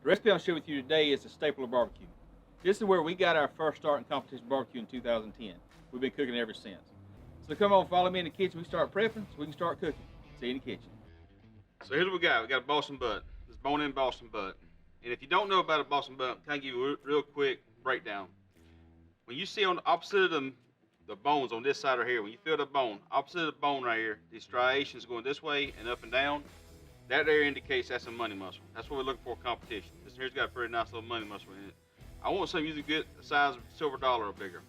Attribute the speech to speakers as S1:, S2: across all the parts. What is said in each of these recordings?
S1: The recipe I'll share with you today is a staple of barbecue. This is where we got our first start in competition barbecue in 2010. We've been cooking ever since. So come on, follow me in the kitchen. We start prepping so we can start cooking. See you in the kitchen. So here's what we got. We got a Boston butt. This bone-in Boston butt. And if you don't know about a Boston butt, I'll give you a real quick breakdown. When you see on the opposite of the bones on this side right here, when you feel the bone, opposite of the bone right here, these striations going this way and up and down, that there indicates that's a money muscle. That's what we're looking for competition. This here's got a pretty nice little money muscle in it. I want something usually good, the size of silver dollar or bigger.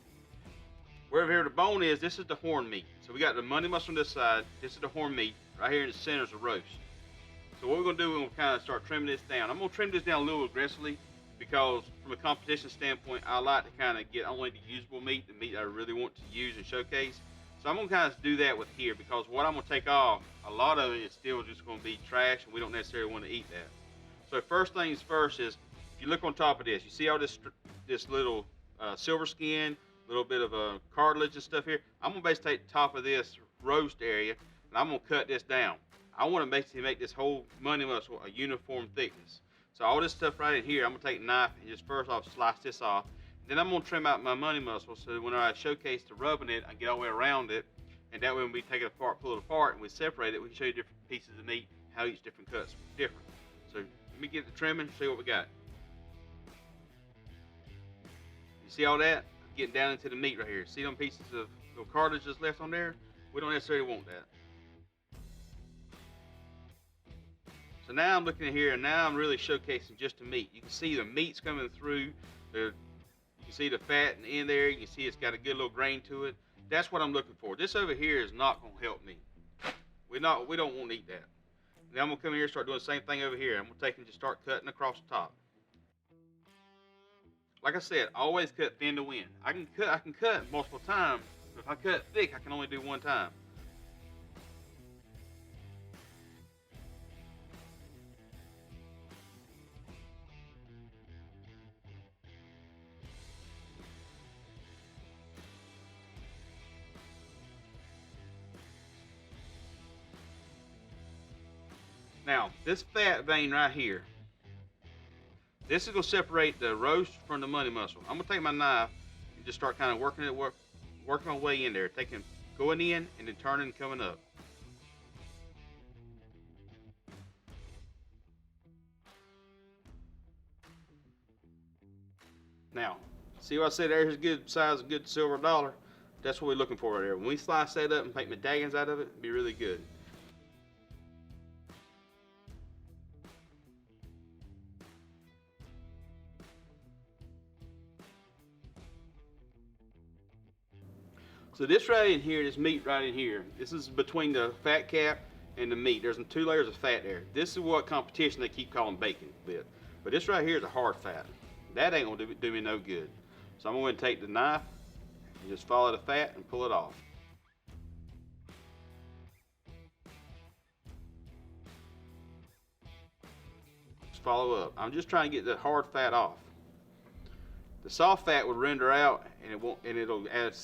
S1: Wherever here the bone is, this is the horn meat. So we got the money muscle on this side. This is the horn meat. Right here in the center is the roast. So what we're going to do, we're going to kind of start trimming this down. I'm going to trim this down a little aggressively because from a competition standpoint, I like to kind of get only the usable meat, the meat I really want to use and showcase. So I'm going to kind of do that with here because what I'm going to take off, a lot of it is still just going to be trash and we don't necessarily want to eat that. So first things first is, if you look on top of this, you see all this little silver skin, little bit of cartilage and stuff here. I'm going to basically take the top of this roast area and I'm going to cut this down. I want to basically make this whole money muscle a uniform thickness. So all this stuff right in here, I'm going to take a knife and just first off slice this off. Then I'm going to trim out my money muscle so when I showcase the rubbing it, I get all the way around it. And that way when we take it apart, pull it apart, and we separate it, we can show you different pieces of meat, how each different cuts different. So let me get the trimming, see what we got. You see all that? Getting down into the meat right here. See them pieces of little cartilage that's left on there? We don't necessarily want that. So now I'm looking at here and now I'm really showcasing just the meat. You can see the meat's coming through. You can see the fat in there. You can see it's got a good little grain to it. That's what I'm looking for. This over here is not going to help me. We don't want to eat that. Now I'm going to come here and start doing the same thing over here. I'm going to take and just start cutting across the top. Like I said, always cut thin to win. I can cut multiple times, but if I cut thick, I can only do one time. Now, this fat vein right here, this is going to separate the roast from the money muscle. I'm going to take my knife and just start kind of working my way in there, going in and then turning and coming up. Now, see what I said there's a good size, a good silver dollar? That's what we're looking for right there. When we slice that up and make medallions out of it, it'd be really good. So this right in here, this meat right in here, this is between the fat cap and the meat. There's 2 layers of fat there. This is what competition they keep calling bacon bit. But this right here is a hard fat. That ain't gonna do me no good. So I'm going to take the knife and just follow the fat and pull it off. Just follow up. I'm just trying to get the hard fat off. The soft fat would render out and it'll add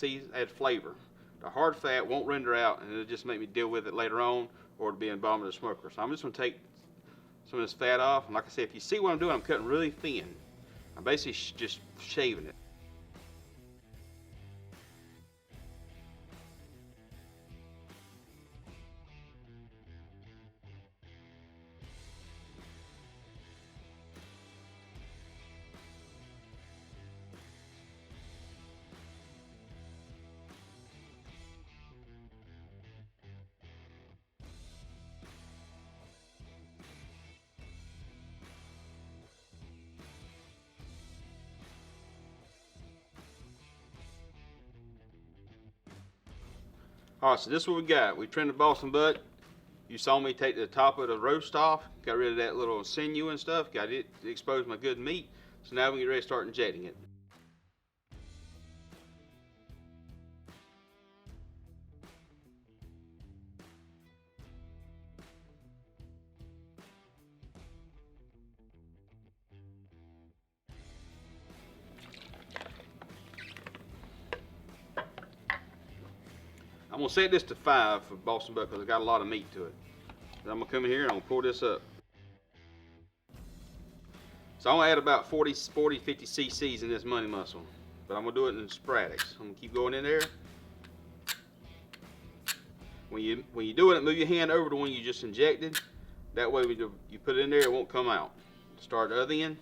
S1: flavor. The hard fat won't render out and it'll just make me deal with it later on or it'll be in the bottom of the smoker. So I'm just going to take some of this fat off. And like I said, if you see what I'm doing, I'm cutting really thin. I'm basically just shaving it. All right, so this is what we got. We trimmed the Boston butt. You saw me take the top of the roast off, got rid of that little sinew and stuff, got it exposed my good meat. So now we can get ready to start injecting it. I'm gonna set this to 5 for Boston butt because it's got a lot of meat to it. Then I'm gonna come in here and I'm gonna pull this up.
S2: So I'm gonna add about 50 cc's in this money mussel, but I'm gonna do it in sporadics. I'm gonna keep going in there. When you do it, move your hand over to one you just injected. That way, when you put it in there, it won't come out. Start the other end.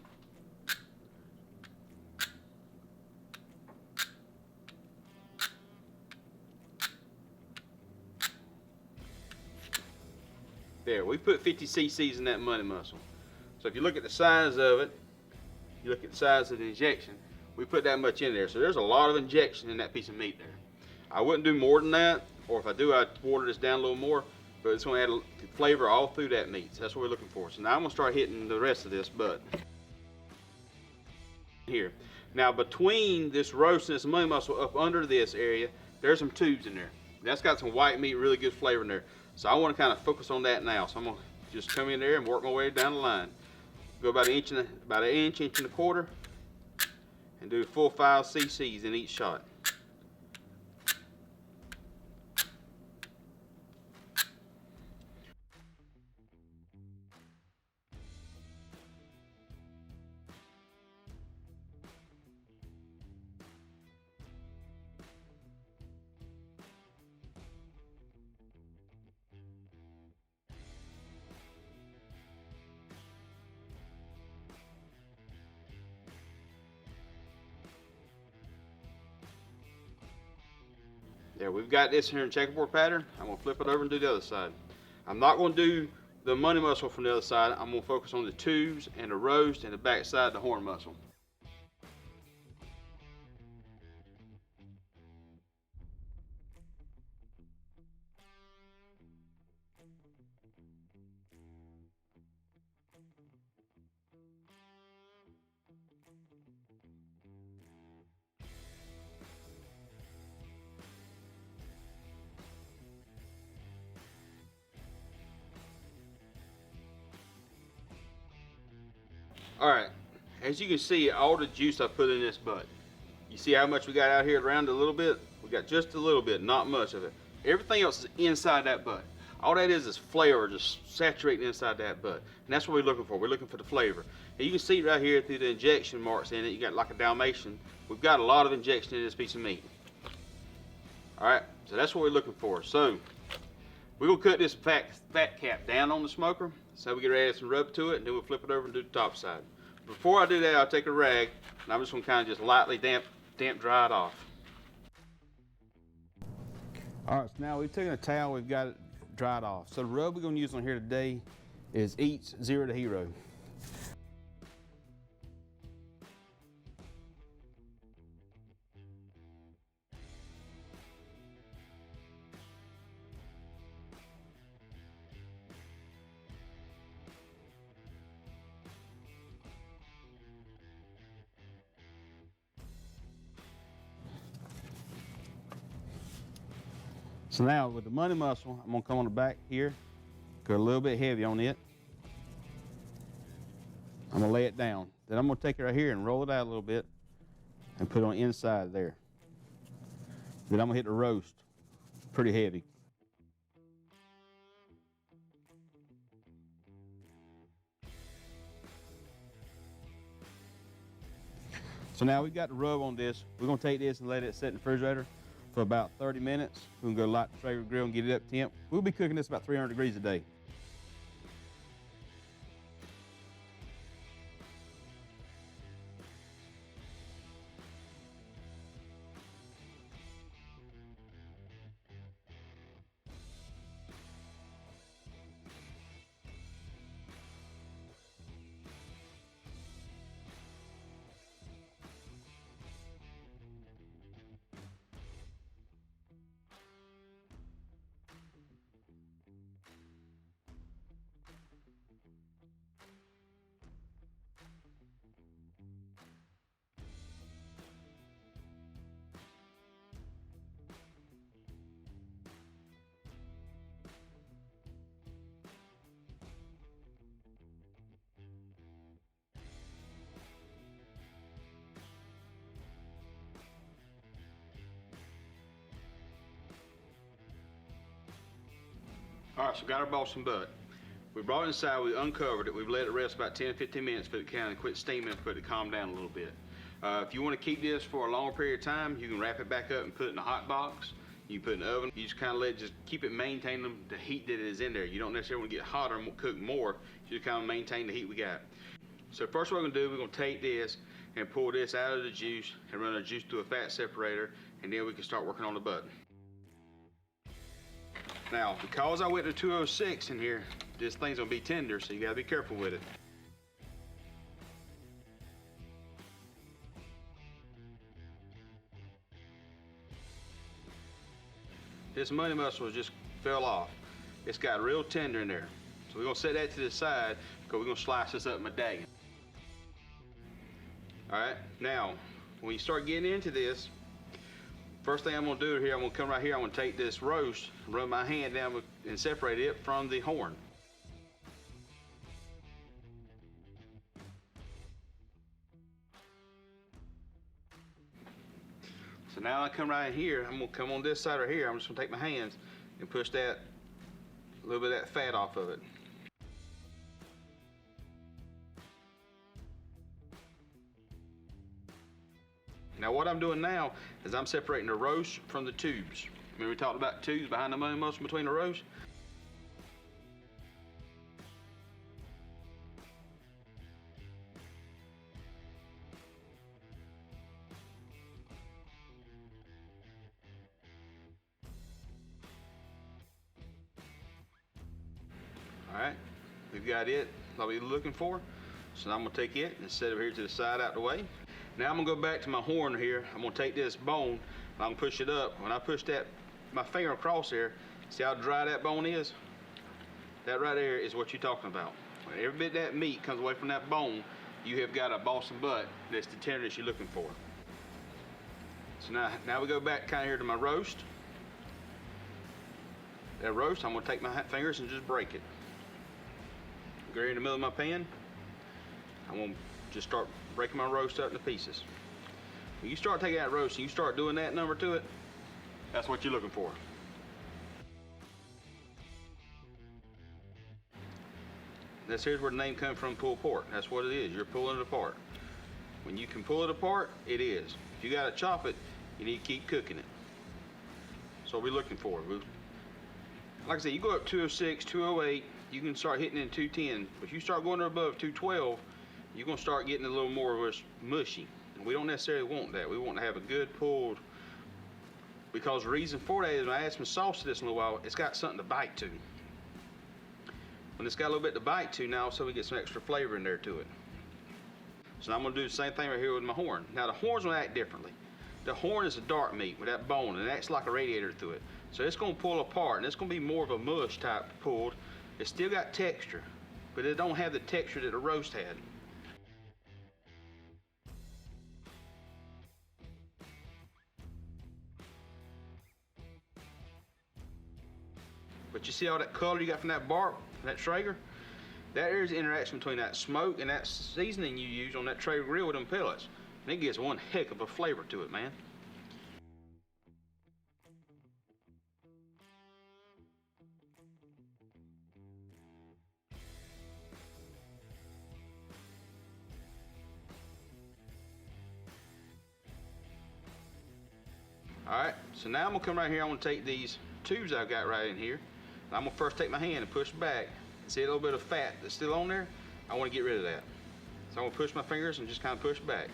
S2: There, we put 50 cc's in that money mussel. So if you look at the size of it, you look at the size of the injection, we put that much in there. So there's a lot of injection in that piece of meat there. I wouldn't do more than that, or if I do, I'd water this down a little more, but it's gonna add flavor all through that meat. So that's what we're looking for. So now I'm gonna start hitting the rest of this butt. Here. Now between this roast and this money mussel up under this area, there's some tubes in there. That's got some white meat, really good flavor in there. So I want to kind of focus on that now. So I'm gonna just come in there and work my way down the line. Go about an inch and a quarter, and do full 5 cc's in each shot. There, we've got this here in checkerboard pattern. I'm gonna flip it over and do the other side. I'm not gonna do the money mussel from the other side. I'm gonna focus on the tubes and the roast and the back side, the horn mussel. Alright, as you can see, all the juice I put in this butt. You see how much we got out here around a little bit? We got just a little bit, not much of it. Everything else is inside that butt. All that is flavor just saturating inside that butt. And that's what we're looking for. We're looking for the flavor. And you can see right here through the injection marks in it, you got like a Dalmatian. We've got a lot of injection in this piece of meat. Alright, so that's what we're looking for. So, we're going to cut this fat cap down on the smoker. So we get ready to add some rub to it, and then we'll flip it over and do the top side. Before I do that, I'll take a rag, and I'm just going to kind of just lightly damp dry it off. All right, so now we've taken a towel, we've got it dried off. So the rub we're going to use on here today is Eats 0 to Hero. So now with the money mussel, I'm gonna come on the back here, go a little bit heavy on it. I'm gonna lay it down. Then I'm gonna take it right here and roll it out a little bit and put it on the inside there. Then I'm gonna hit the roast pretty heavy. So now we've got the rub on this. We're gonna take this and let it sit in the refrigerator for about 30 minutes. We're gonna go light the Traeger grill and get it up temp. We'll be cooking this about 300 degrees a day. All right, so got our Boston butt. We brought it inside, we uncovered it, we've let it rest about 10-15 minutes for it to kind of quit steaming, for it to calm down a little bit. If you want to keep this for a longer period of time, you can wrap it back up and put it in a hot box. You can put it in the oven. You just kind of let it just keep it maintaining the heat that is in there. You don't necessarily want to get hotter and cook more. You just kind of maintain the heat we got. So first what we're going to do, we're going to take this and pull this out of the juice and run the juice through a fat separator, and then we can start working on the butt. Now, because I went to 206 in here, this thing's going to be tender, so you got to be careful with it. This money muscle just fell off. It's got real tender in there. So we're gonna set that to the side because we're gonna slice this up in medallion. All right, now, when you start getting into this, first thing I'm gonna do here, I'm gonna come right here, I'm gonna take this roast, run my hand down and separate it from the horn. So now I come right here, I'm gonna come on this side right here, I'm just gonna take my hands and push that, a little bit of that fat off of it. Now what I'm doing now is I'm separating the roast from the tubes. Remember we talked about tubes behind the money muscle between the roast? Alright, we've got it like we're looking for. So now I'm going to take it and set it over here to the side out the way. Now I'm going to go back to my horn here. I'm going to take this bone and I'm going to push it up. When I push that, my finger across there, see how dry that bone is? That right there is what you're talking about. When every bit of that meat comes away from that bone, you have got a Boston butt that's the tenderness you're looking for. So now we go back kind of here to my roast. That roast, I'm going to take my fingers and just break it. Go here in the middle of my pan. I'm going to just start breaking my roast up into pieces. When you start taking that roast and you start doing that number to it, that's what you're looking for. Here's where the name comes from, pulled pork. That's what it is. You're pulling it apart. When you can pull it apart, it is. If you got to chop it, you need to keep cooking it. That's what we're looking for. Like I said, you go up 206, 208, you can start hitting in 210. But if you start going above 212, you're going to start getting a little more mushy. And we don't necessarily want that. We want to have a good pulled, because the reason for that is when I add some sauce to this in a little while, it's got something to bite to. When it's got a little bit to bite to now, so we get some extra flavor in there to it. So now I'm going to do the same thing right here with my horn. Now the horn's going to act differently. The horn is a dark meat with that bone, and it acts like a radiator through it. So it's going to pull apart, and it's going to be more of a mush type pulled. It's still got texture, but it don't have the texture that the roast had. But you see all that color you got from that bark, that Traeger? That is the interaction between that smoke and that seasoning you use on that Traeger grill with them pellets. And it gives one heck of a flavor to it, man. Alright, so now I'm going to come right here, I'm going to take these tubes I've got right in here. I'm going to first take my hand and push back. See a little bit of fat that's still on there? I want to get rid of that. So I'm going to push my fingers and just kind of push back.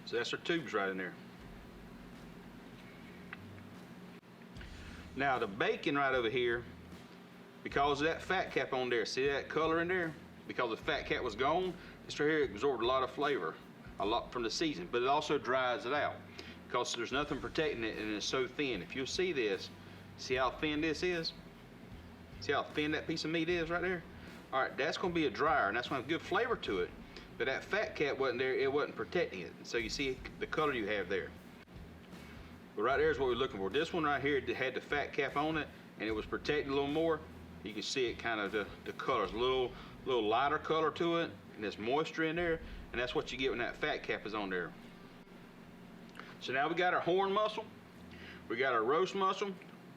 S2: So that's our tubes right in there. Now the bacon right over here, because of that fat cap on there, see that color in there? Because the fat cap was gone, this right here absorbed a lot of flavor, a lot from the seasoning, but it also dries it out because there's nothing protecting it and it's so thin. If you'll see this, see how thin this is? See how thin that piece of meat is right there? All right, that's gonna be a dryer and that's gonna have good flavor to it. but that fat cap wasn't there, it wasn't protecting it. So you see the color you have there. But right there is what we're looking for. This one right here had the fat cap on it, and it was protected a little more. You can see it kind of, the color's a little lighter color to it, and there's moisture in there, and that's what you get when that fat cap is on there. So now we got our horn muscle, we got our roast muscle,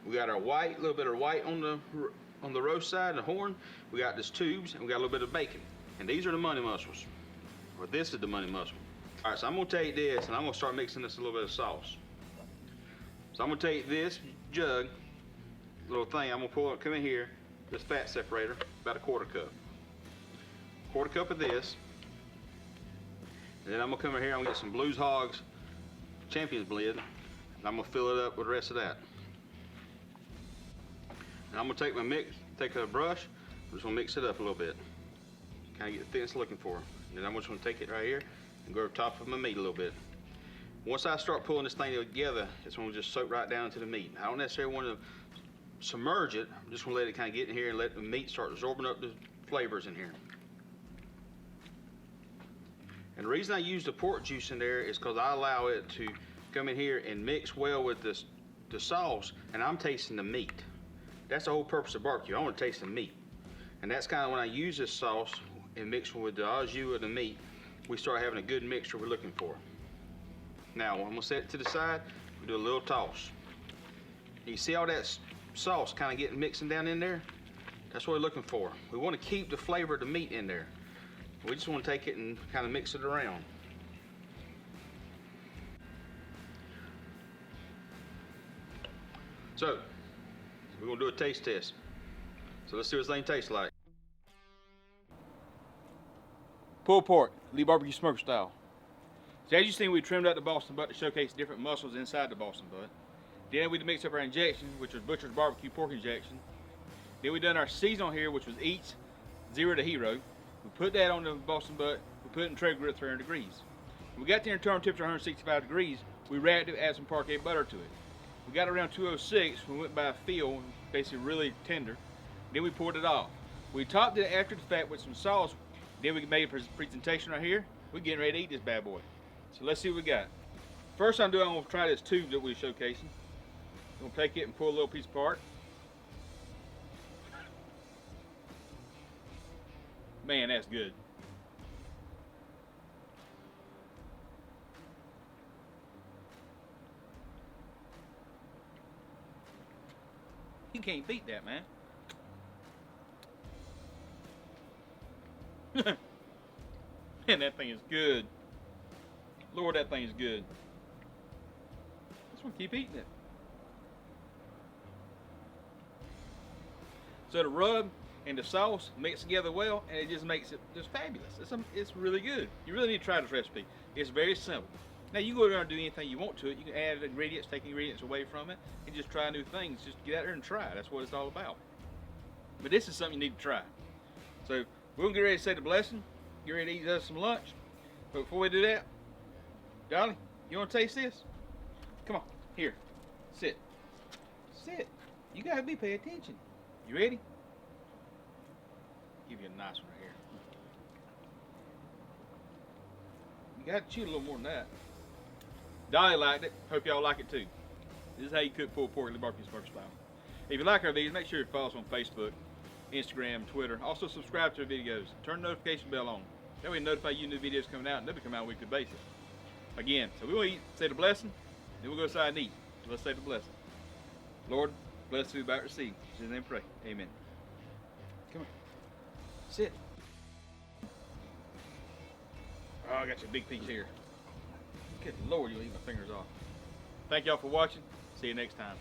S2: we got our white, a little bit of white on the roast side, the horn. We got this tubes, and we got a little bit of bacon. And these are the money muscles, or this is the money muscle. All right, so I'm gonna take this, and I'm gonna start mixing this a little bit of sauce. So I'm gonna take this jug, little thing, I'm gonna pull it, come in here, this fat separator, about a quarter cup. Quarter cup of this. And then I'm gonna come in here, I'm gonna get some Blues Hogs Champions blend, and I'm gonna fill it up with the rest of that. And I'm gonna take my mix, take a brush, I'm just gonna mix it up a little bit. Kind of get the thickness looking for. And then I'm just gonna take it right here and go over top of my meat a little bit. Once I start pulling this thing together, it's gonna just soak right down into the meat. I don't necessarily want to submerge it. I'm just gonna let it kind of get in here and let the meat start absorbing up the flavors in here. And the reason I use the pork juice in there is because I allow it to come in here and mix well with the sauce, and I'm tasting the meat. That's the whole purpose of barbecue. I want to taste the meat. And that's kind of when I use this sauce and mix with the au jus of the meat, we start having a good mixture we're looking for. Now, I'm gonna set it to the side, we do a little toss. You see all that sauce kind of getting mixing down in there? That's what we're looking for. We want to keep the flavor of the meat in there. We just want to take it and kind of mix it around. So, we're gonna do a taste test. So let's see what this thing tastes like.
S1: Pulled pork, Lee barbecue smoker style. So as you see, we trimmed out the Boston butt to showcase different muscles inside the Boston butt. Then we mixed up our injection, which was Butcher's barbecue pork injection. Then we done our season on here, which was Eats 0 to Hero. We put that on the Boston butt. We put it in tray grill at 300 degrees. When we got the internal temperature 165 degrees, we wrapped it, added some parquet butter to it. We got around 206. We went by a feel, basically really tender. Then we poured it off. We topped it after the fact with some sauce. Then we made a presentation right here. We're getting ready to eat this bad boy. So let's see what we got. First I'm gonna try this tube that we're showcasing. I'm gonna take it and pull a little piece apart. Man, that's good. You can't beat that, man. Man, that thing is good. Lord, that thing is good. Just want to keep eating it. So the rub and the sauce mix together well, and it just makes it just fabulous. It's really good. You really need to try this recipe. It's very simple. Now you can go around and do anything you want to it. You can add ingredients, take ingredients away from it, and just try new things. Just get out there and try. That's what it's all about. But this is something you need to try. So we're gonna get ready to say the blessing. Get ready to eat us some lunch. But before we do that, Dolly, you want to taste this? Come on, here, sit, sit. You gotta pay attention. You ready? Give you a nice one right here. You gotta chew a little more than that. Dolly liked it. Hope y'all like it too. This is how you cook pulled pork in the barbecue smoker style. If you like our videos, make sure you follow us on Facebook, Instagram, Twitter. Also subscribe to our videos. Turn the notification bell on. That way we notify you new videos coming out, and they'll be coming out on a weekly basis. Again, so we will eat, say the blessing, then we'll go outside and eat. So let's say the blessing. Lord, bless the food about to receive. In His name pray. Amen. Come on. Sit. Oh, I got you a big piece here. Good Lord, you'll eat my fingers off. Thank y'all for watching. See you next time.